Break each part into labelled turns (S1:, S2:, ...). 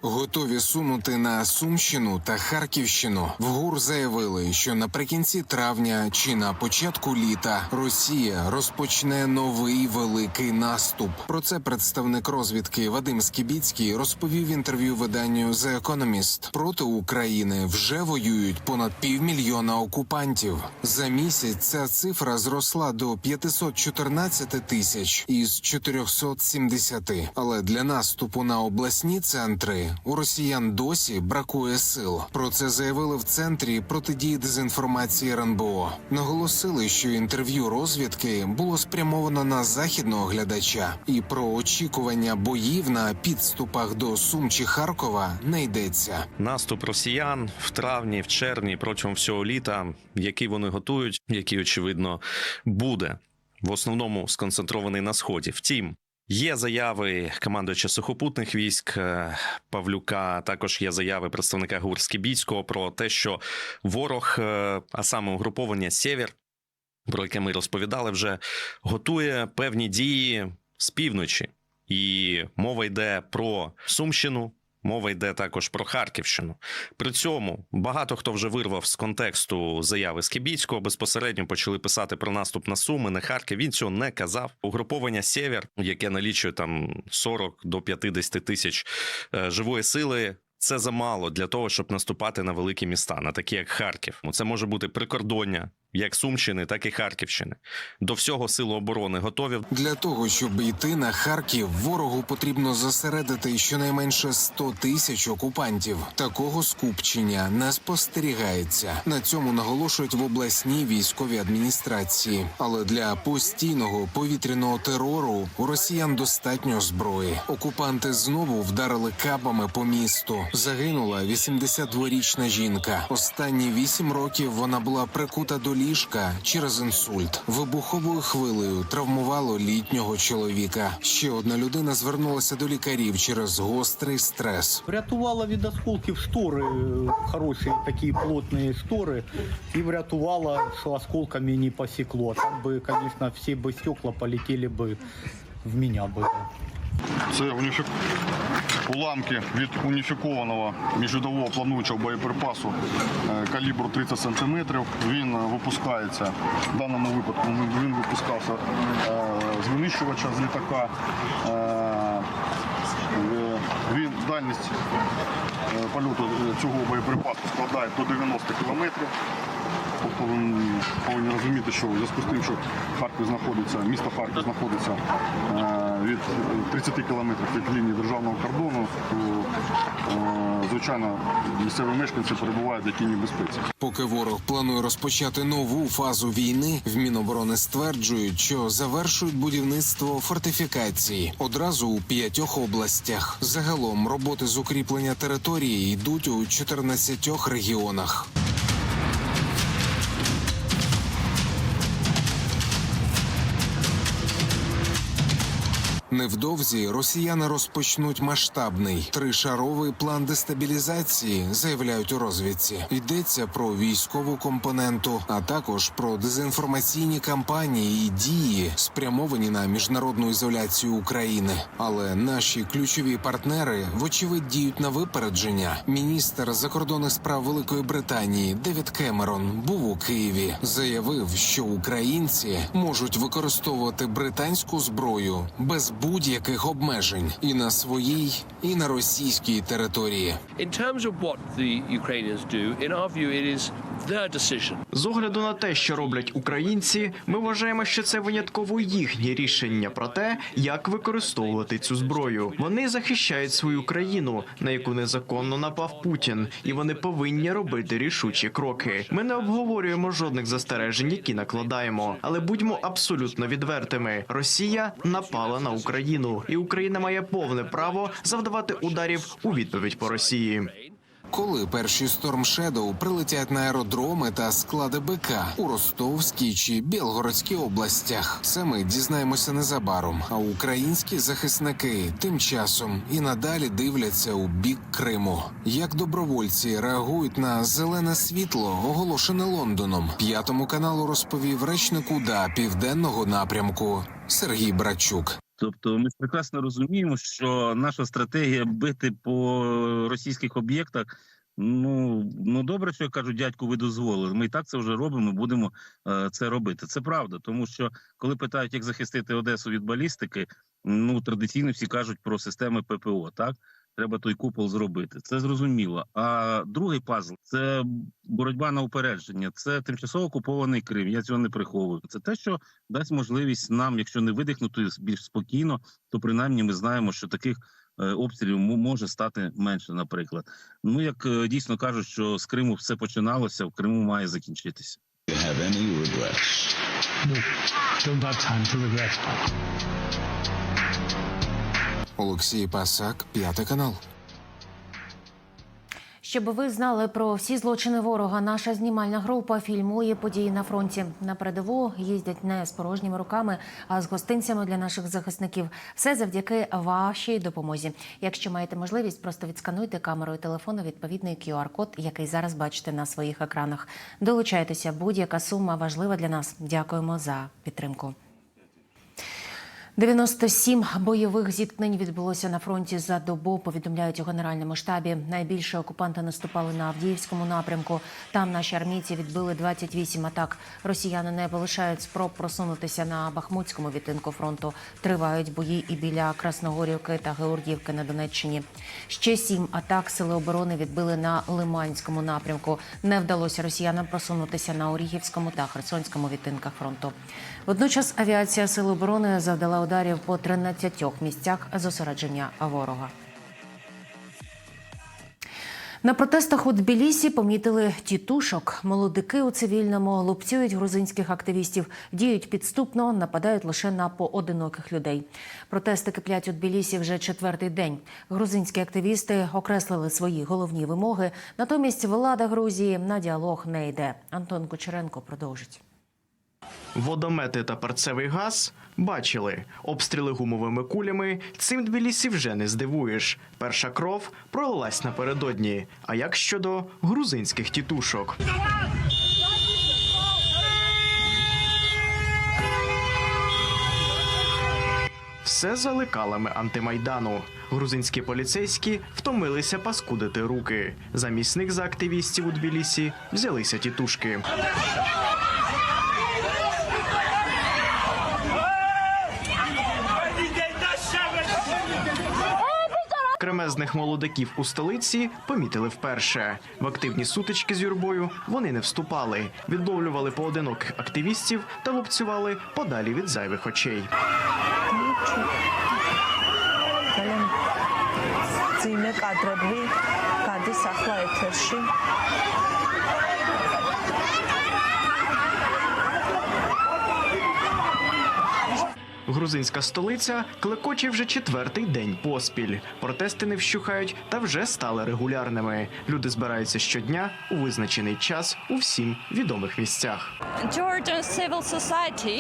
S1: Готові сунути на Сумщину та Харківщину. В ГУР заявили, що наприкінці травня чи на початку літа Росія розпочне новий великий наступ. Про це представник розвідки Вадим Скібіцький розповів в інтерв'ю виданню The Economist. Проти України вже воюють понад 500 000 окупантів. За місяць ця цифра зросла до 514 тисяч із 470. Але для наступу на обласні центри у росіян досі бракує сил. Про це заявили в Центрі протидії дезінформації РНБО. Наголосили, що інтерв'ю розвідки було спрямовано на західного глядача, і про очікування боїв на підступах до Сум чи Харкова не йдеться.
S2: Наступ росіян в травні, в червні, протягом всього літа, який вони готують, який, очевидно, буде, в основному сконцентрований на Сході. Втім, є заяви командувача сухопутних військ Павлюка, також є заяви представника ГУР Скібіцького про те, що ворог, а саме угруповання «Сєвєр», про яке ми розповідали вже, готує певні дії з півночі. І мова йде про Сумщину, мова йде також про Харківщину. При цьому багато хто вже вирвав з контексту заяви Скібіцького, безпосередньо почали писати про наступ на Суми, на Харків. Він цього не казав. Угруповання «Сєвєр», яке налічує там 40 до 50 тисяч живої сили, це замало для того, щоб наступати на великі міста, на такі як Харків. Це може бути прикордоння як Сумщини, так і Харківщини. До всього сили оборони готові.
S1: Для того, щоб йти на Харків, ворогу потрібно зосередити щонайменше 100 тисяч окупантів. Такого скупчення не спостерігається. На цьому наголошують в обласній військовій адміністрації. Але для постійного повітряного терору у росіян достатньо зброї. Окупанти знову вдарили кабами по місту. Загинула 82-річна жінка. Останні 8 років вона була прикута до ліжка через інсульт. Вибуховою хвилею травмувало літнього чоловіка. Ще одна людина звернулася до лікарів через гострий стрес.
S3: Врятувала від осколків штори, хороші такі плотні штори, і врятувала, що осколками не посікло. Так би, звісно, всі б стекла полетіли б в мене.
S4: Це уламки від уніфікованого міжвидового плануючого боєприпасу калібру 30 см. Він випускається, в даному випадку він випускався з винищувача, з літака. Дальність польоту цього боєприпасу складає до 90 км. Повинні розуміти, що в зв'язку з тим, що місто Харків знаходиться від 30 кілометрів від лінії державного кордону, то, звичайно, місцеві мешканці перебувають в якій небезпеці.
S1: Поки ворог планує розпочати нову фазу війни, в Міноборони стверджують, що завершують будівництво фортифікації одразу у 5 областях. Загалом роботи з укріплення території йдуть у 14 регіонах. Невдовзі росіяни розпочнуть масштабний тришаровий план дестабілізації, заявляють у розвідці. Йдеться про військову компоненту, а також про дезінформаційні кампанії і дії, спрямовані на міжнародну ізоляцію України. Але наші ключові партнери, вочевидь, діють на випередження. Міністр закордонних справ Великої Британії Девід Кемерон був у Києві. Заявив, що українці можуть використовувати британську зброю без будь-яких обмежень і на своїй, і на російській території.
S5: З огляду на те, що роблять українці, ми вважаємо, що це винятково їхнє рішення про те, як використовувати цю зброю. Вони захищають свою країну, на яку незаконно напав Путін, і вони повинні робити рішучі кроки. Ми не обговорюємо жодних застережень, які накладаємо, але будьмо абсолютно відвертими. Росія напала на Україну, і Україна має повне право завдавати ударів у відповідь по Росії.
S1: Коли перші Storm Shadow прилетять на аеродроми та склади БК у Ростовській чи Білгородській областях, це ми дізнаємося незабаром. А українські захисники тим часом і надалі дивляться у бік Криму. Як добровольці реагують на зелене світло, оголошене Лондоном, П'ятому каналу розповів речник УДА Південного напрямку Сергій Брачук.
S6: Тобто ми прекрасно розуміємо, що наша стратегія бити по російських об'єктах, ну добре, що кажуть, дядьку, ви дозволили. Ми і так це вже робимо, будемо це робити. Це правда, тому що коли питають, як захистити Одесу від балістики, традиційно всі кажуть про системи ППО, так? Треба той купол зробити. Це зрозуміло. А другий пазл – це боротьба на упередження. Це тимчасово окупований Крим. Я цього не приховую. Це те, що дасть можливість нам, якщо не видихнути більш спокійно, то принаймні ми знаємо, що таких обстрілів може стати менше, наприклад. Як дійсно кажуть, що з Криму все починалося, в Криму має закінчитися.
S1: Олексій Пасак, 5 канал.
S7: Щоб ви знали про всі злочини ворога, наша знімальна група фільмує події на фронті. На передову їздять не з порожніми руками, а з гостинцями для наших захисників. Все завдяки вашій допомозі. Якщо маєте можливість, просто відскануйте камерою телефону відповідний QR-код, який зараз бачите на своїх екранах. Долучайтеся, будь-яка сума важлива для нас. Дякуємо за підтримку. 97 бойових зіткнень відбулося на фронті за добу, повідомляють у Генеральному штабі. Найбільше окупанти наступали на Авдіївському напрямку. Там наші армійці відбили 28 атак. Росіяни не полишають спроб просунутися на Бахмутському відтинку фронту. Тривають бої і біля Красногорівки та Георгіївки на Донеччині. Ще 7 атак сили оборони відбили на Лиманському напрямку. Не вдалося росіянам просунутися на Оріхівському та Херсонському відтинках фронту. Водночас авіація сил оборони завдала ударів по 13 місцях зосередження ворога. На протестах у Тбілісі помітили тітушок. Молодики у цивільному лупцюють грузинських активістів, діють підступно, нападають лише на поодиноких людей. Протести киплять у Тбілісі вже 4-й день. Грузинські активісти окреслили свої головні вимоги, натомість влада Грузії на діалог не йде. Антон Кучеренко продовжить.
S5: Водомети та перцевий газ бачили. Обстріли гумовими кулями цим Тбілісі вже не здивуєш. Перша кров пролилась напередодні. А як щодо грузинських тітушок? Все за лекалами антимайдану. Грузинські поліцейські втомилися паскудити руки. Замість них за активістів у Тбілісі взялися тітушки. Кремезних молодиків у столиці помітили вперше. В активні сутички з юрбою вони не вступали. Відловлювали поодиноких активістів та лупцювали подалі від зайвих очей. Грузинська столиця клекоче вже 4-й день поспіль. Протести не вщухають та вже стали регулярними. Люди збираються щодня у визначений час у всім відомих місцях.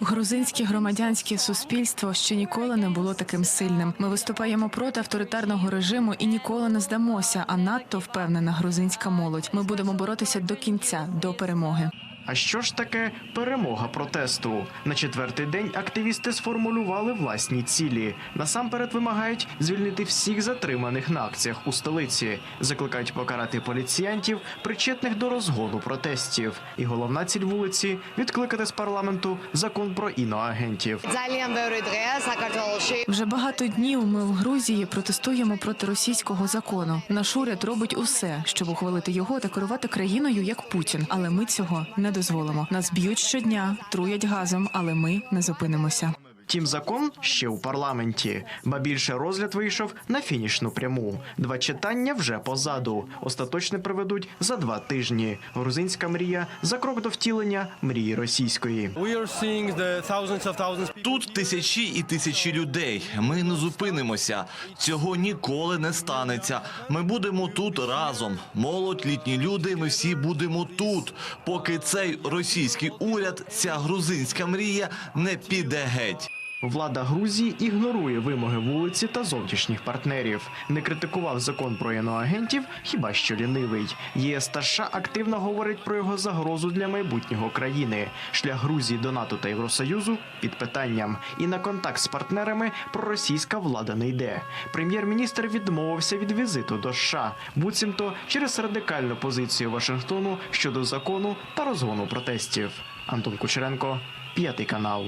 S8: Грузинське громадянське суспільство ще ніколи не було таким сильним. Ми виступаємо проти авторитарного режиму і ніколи не здамося, а надто впевнена грузинська молодь. Ми будемо боротися до кінця, до перемоги.
S5: А що ж таке перемога протесту? На 4-й день активісти сформулювали власні цілі. Насамперед вимагають звільнити всіх затриманих на акціях у столиці. Закликають покарати поліціянтів, причетних до розгону протестів. І головна ціль вулиці – відкликати з парламенту закон про іноагентів.
S8: Вже багато днів ми в Грузії протестуємо проти російського закону. Наш уряд робить усе, щоб ухвалити його та керувати країною як Путін. Але ми цього не дозволимо. Нас б'ють щодня, труять газом, але ми не зупинимося.
S5: Втім, закон ще у парламенті. Ба більше розгляд вийшов на фінішну пряму. 2 читання вже позаду. Остаточне проведуть за 2 тижні. Грузинська мрія за крок до втілення мрії російської.
S9: Тут тисячі і тисячі людей. Ми не зупинимося. Цього ніколи не станеться. Ми будемо тут разом. Молодь, літні люди, ми всі будемо тут. Поки цей російський уряд, ця грузинська мрія не піде геть.
S5: Влада Грузії ігнорує вимоги вулиці та зовнішніх партнерів. Не критикував закон про іноагентів, хіба що лінивий. ЄС та США активно говорить про його загрозу для майбутнього країни. Шлях Грузії до НАТО та Євросоюзу під питанням. І на контакт з партнерами проросійська влада не йде. Прем'єр-міністр відмовився від візиту до США, буцімто через радикальну позицію Вашингтону щодо закону та розгону протестів. Антон Кучеренко, 5 канал.